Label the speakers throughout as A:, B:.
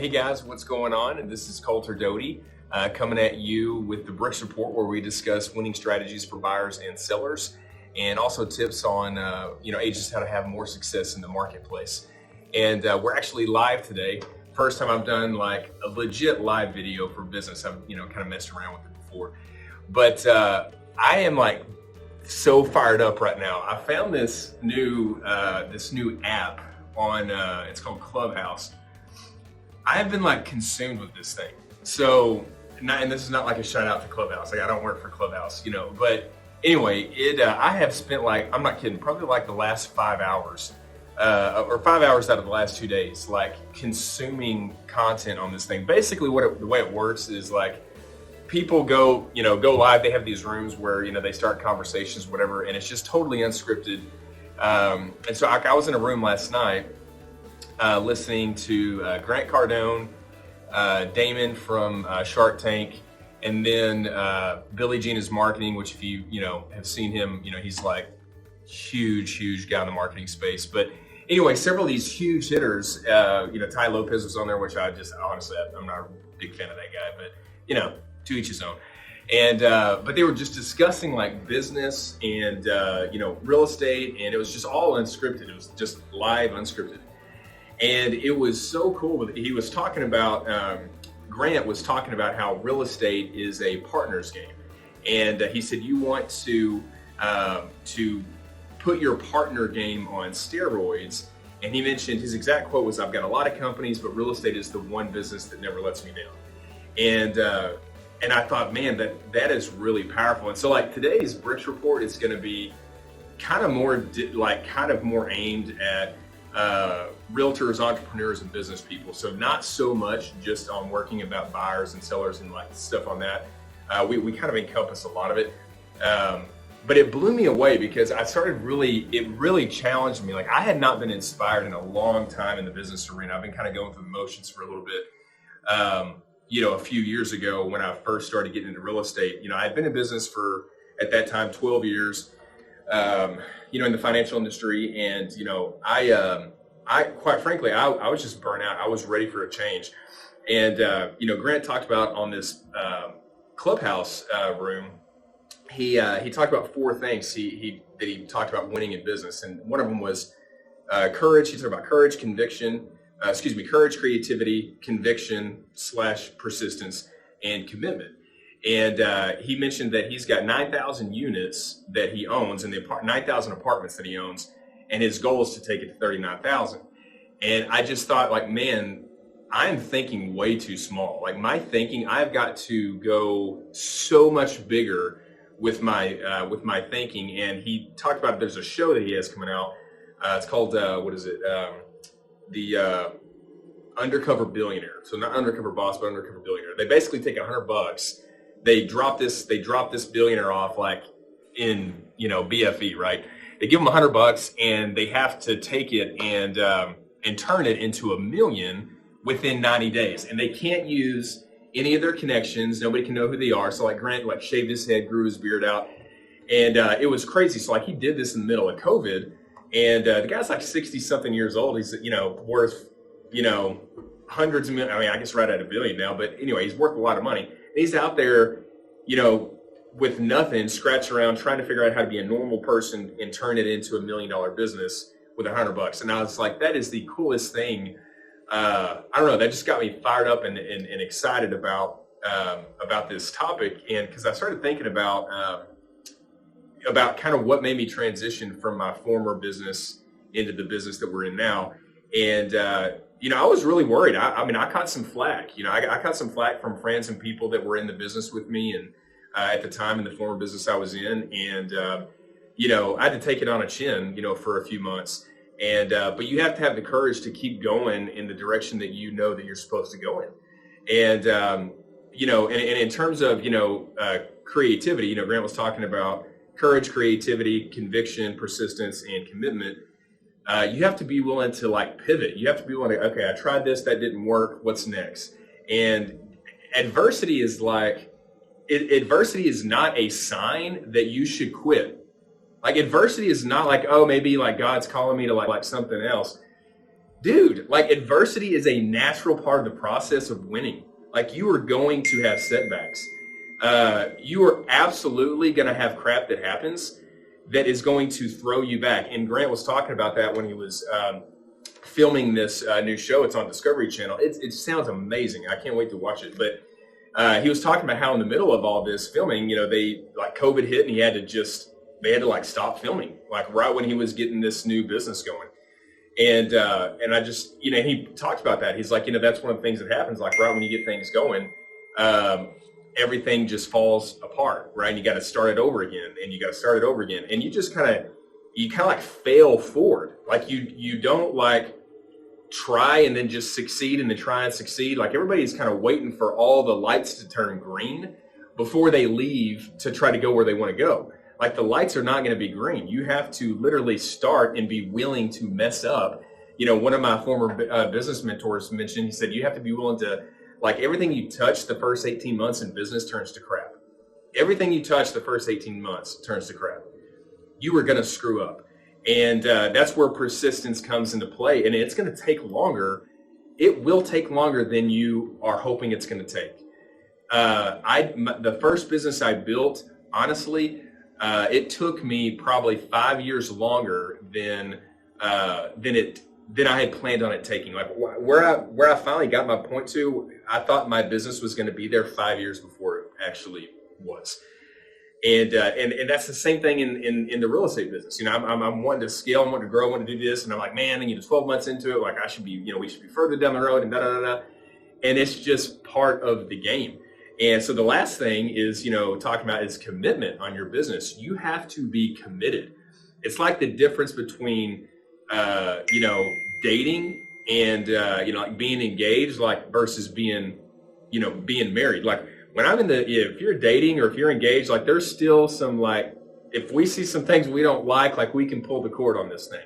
A: Hey guys, what's going on? And this is Coulter Doty coming at you with the Bricks Report, where we discuss winning strategies for buyers and sellers, and also tips on agents how to have more success in the marketplace. And we're actually live today. First time I've done like a legit live video for business. I've kind of messed around with it before, but I am like so fired up right now. I found this new app on it's called Clubhouse. I have been like consumed with this thing. So, and this is not like a shout out to Clubhouse. Like I don't work for Clubhouse, but anyway, I have spent like, I'm not kidding, probably like the last 5 hours, or 5 hours out of the last 2 days, like consuming content on this thing. Basically the way it works is like people go live. They have these rooms where, they start conversations, whatever, and it's just totally unscripted. And so I was in a room last night, listening to Grant Cardone, Damon from Shark Tank, and then Billy Gina's marketing, which if you have seen him, he's like huge guy in the marketing space. But anyway, several of these huge hitters, Ty Lopez was on there, which I just honestly, I'm not a big fan of that guy, but to each his own. And but they were just discussing like business and real estate, and it was just all unscripted. It was just live, unscripted. And it was so cool. He was talking about, Grant was talking about how real estate is a partner's game. And he said, you want to put your partner game on steroids. And he mentioned, his exact quote was, I've got a lot of companies, but real estate is the one business that never lets me down. And I thought, man, that is really powerful. And so like today's Bricks Report is going to be kind of more aimed at realtors, entrepreneurs, and business people. So not so much just on working about buyers and sellers and like stuff on that. We kind of encompass a lot of it. But it blew me away because it really challenged me. Like I had not been inspired in a long time in the business arena. I've been kind of going through the motions for a little bit. A few years ago when I first started getting into real estate, I had been in business for, at that time, 12 years. In the financial industry, and I quite frankly, I was just burnt out. I was ready for a change, and Grant talked about on this Clubhouse room. He talked about four things he talked about winning in business, and one of them was courage. He talked about courage, courage, creativity, conviction / persistence, and commitment. And he mentioned that he's got 9,000 units that he owns, and 9,000 apartments that he owns, and his goal is to take it to 39,000. And I just thought, like, man, I'm thinking way too small. Like my thinking, I've got to go so much bigger with my thinking. And he talked about, there's a show that he has coming out. It's called the Undercover Billionaire. So not Undercover Boss, but Undercover Billionaire. They basically take $100. They drop this billionaire off like in, BFE, right? They give them $100 and they have to take it and turn it into $1 million within 90 days. And they can't use any of their connections. Nobody can know who they are. So like Grant, like shaved his head, grew his beard out. And it was crazy. So like he did this in the middle of COVID, and the guy's like 60 something years old. He's, worth, hundreds of millions. I mean, I guess right at $1 billion now, but anyway, he's worth a lot of money. He's out there, with nothing, scratch around, trying to figure out how to be a normal person and turn it into $1 million business with $100. And I was like, that is the coolest thing. I don't know, that just got me fired up and excited about this topic. And because I started thinking about kind of what made me transition from my former business into the business that we're in now. And, I was really worried. I caught some flack. I caught some flack from friends and people that were in the business with me, and at the time in the former business I was in. And, I had to take it on a chin, for a few months. And but you have to have the courage to keep going in the direction that that you're supposed to go in. And, and in terms of, creativity, Grant was talking about courage, creativity, conviction, persistence, and commitment. You have to be willing to like pivot. You have to be willing to, okay, I tried this, that didn't work. What's next? And adversity is adversity is not a sign that you should quit. Like adversity is not like, oh, maybe like God's calling me to like something else. Dude, like adversity is a natural part of the process of winning. Like you are going to have setbacks. You are absolutely going to have crap that happens that is going to throw you back. And Grant was talking about that when he was filming this new show. It's on Discovery Channel. It sounds amazing. I can't wait to watch it. But he was talking about how in the middle of all this filming, they like COVID hit and they had to like stop filming, like right when he was getting this new business going. And I just, he talked about that. He's like, that's one of the things that happens, like right when you get things going, everything just falls apart, right? And you got to start it over again, and you got to start it over again. And you just kind of like fail forward. Like you don't like try and then just succeed and then try and succeed. Like everybody's kind of waiting for all the lights to turn green before they leave to try to go where they want to go. Like the lights are not going to be green. You have to literally start and be willing to mess up. One of my former business mentors mentioned, he said, you have to be willing to, like everything you touch the first 18 months in business turns to crap. Everything you touch the first 18 months turns to crap. You are going to screw up. And that's where persistence comes into play. And it's going to take longer. It will take longer than you are hoping it's going to take. The first business I built, honestly, it took me probably 5 years longer than I had planned on it taking. Like where I finally got my point to, I thought my business was going to be there 5 years before it actually was. And that's the same thing in the real estate business. I'm wanting to scale, I'm wanting to grow, I want to do this, and I'm like, man, 12 months into it, like I should be, we should be further down the road and da da da da. And it's just part of the game. And so the last thing is, talking about is commitment on your business. You have to be committed. It's like the difference between, dating and, like being engaged, like versus being married. Like when if you're dating or if you're engaged, like there's still some, like, if we see some things we don't like we can pull the cord on this thing.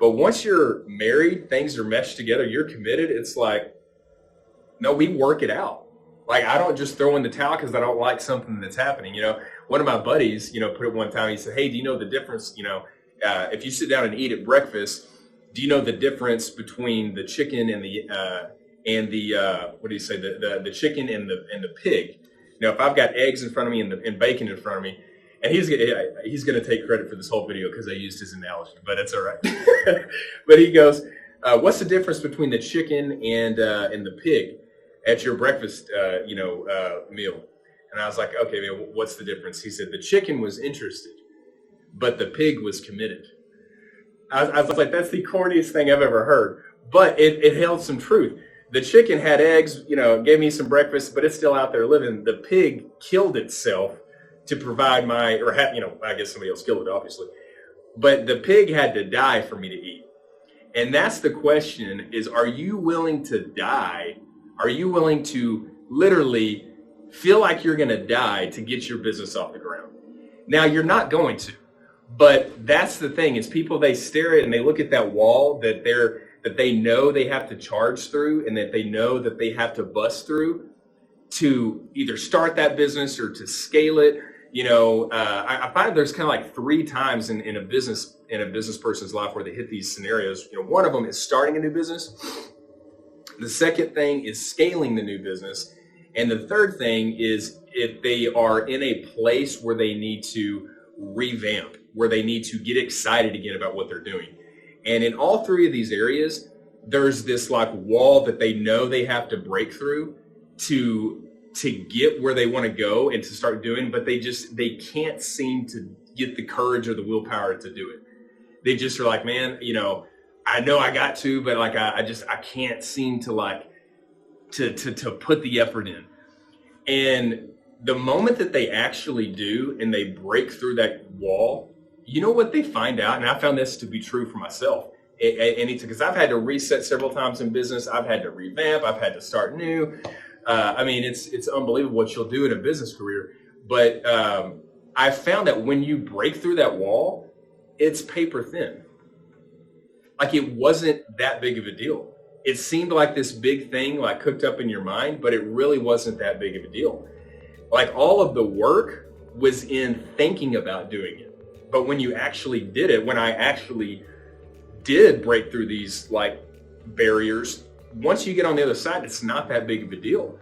A: But once you're married, things are meshed together, you're committed. It's like, no, we work it out. Like, I don't just throw in the towel because I don't like something that's happening. One of my buddies, put it one time, he said, hey, do you know the difference, if you sit down and eat at breakfast, do you know the difference between the chicken and what do you say, the chicken and the pig? If I've got eggs in front of me and bacon in front of me, and he's going to take credit for this whole video because I used his analogy, but it's all right. But he goes, what's the difference between the chicken and the pig at your breakfast, meal? And I was like, okay, man, what's the difference? He said, the chicken was interested, but the pig was committed. I was like, that's the corniest thing I've ever heard, but it held some truth. The chicken had eggs, gave me some breakfast, but it's still out there living. The pig killed itself to provide I guess somebody else killed it, obviously, but the pig had to die for me to eat. And that's the question is, are you willing to die? Are you willing to literally feel like you're going to die to get your business off the ground? Now, you're not going to, but that's the thing is people, they stare at and they look at that wall that they know they have to charge through and that they know that they have to bust through to either start that business or to scale it. I find there's kind of like 3 times in a business person's life where they hit these scenarios. One of them is starting a new business. The second thing is scaling the new business. And the third thing is if they are in a place where they need to revamp, where they need to get excited again about what they're doing. And in all 3 of these areas, there's this like wall that they know they have to break through to get where they want to go and to start doing, but they can't seem to get the courage or the willpower to do it. They just are like, man, I know I got to, but like I can't seem to like to put the effort in. And the moment that they actually do and they break through that wall, you know what they find out? And I found this to be true for myself. Because I've had to reset several times in business. I've had to revamp. I've had to start new. It's unbelievable what you'll do in a business career. But I found that when you break through that wall, it's paper thin. Like it wasn't that big of a deal. It seemed like this big thing like cooked up in your mind, but it really wasn't that big of a deal. Like all of the work was in thinking about doing it. But when you actually did it, when I actually did break through these like barriers. Once you get on the other side, it's not that big of a deal.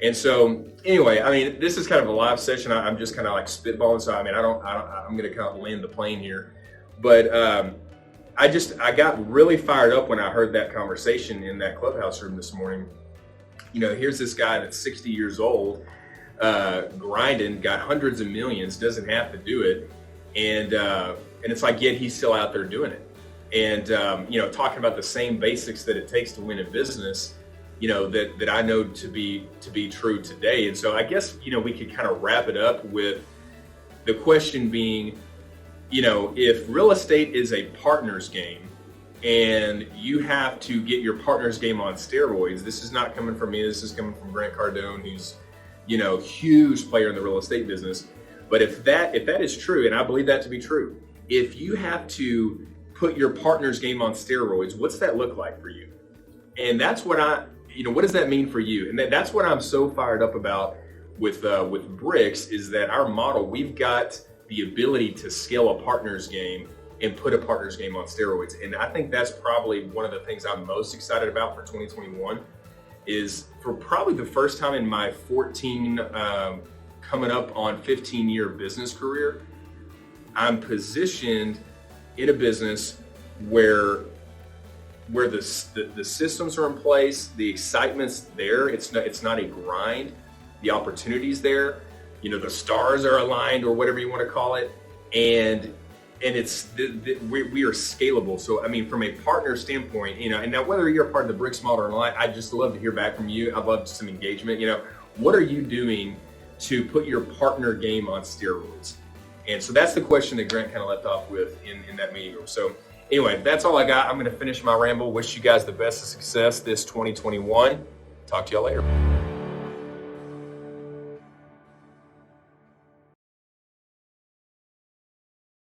A: And so, anyway, I mean, this is kind of a live session. I'm just kind of like spitballing. So, I mean, I'm going to kind of land the plane here. But I got really fired up when I heard that conversation in that clubhouse room this morning. You know, here's this guy that's 60 years old, grinding, got hundreds of millions, doesn't have to do it. And it's like, yet he's still out there doing it. And, you know, talking about the same basics that it takes to win a business, you know, that I know to be true today. And so I guess, you know, we could kind of wrap it up with the question being, you know, if real estate is a partner's game and you have to get your partner's game on steroids, this is not coming from me, this is coming from Grant Cardone, who's, you know, huge player in the real estate business. But if that is true, and I believe that to be true, if you have to put your partner's game on steroids, what's that look like for you? And that's what what does that mean for you? And that's what I'm so fired up about with Brix, is that our model, we've got the ability to scale a partner's game and put a partner's game on steroids. And I think that's probably one of the things I'm most excited about for 2021, is for probably the first time in my 14, coming up on 15-year business career, I'm positioned in a business where the systems are in place, the excitement's there. It's not a grind. The opportunity's there. You know, the stars are aligned, or whatever you want to call it, and it's we are scalable. So I mean, from a partner standpoint, you know, and now whether you're a part of the Brix model or not, I'd just love to hear back from you. I'd love some engagement. You know, what are you doing to put your partner game on steroids? And so that's the question that Grant kind of left off with in that meeting room. So anyway, that's all I got. I'm going to finish my ramble. Wish you guys the best of success this 2021. Talk to y'all later.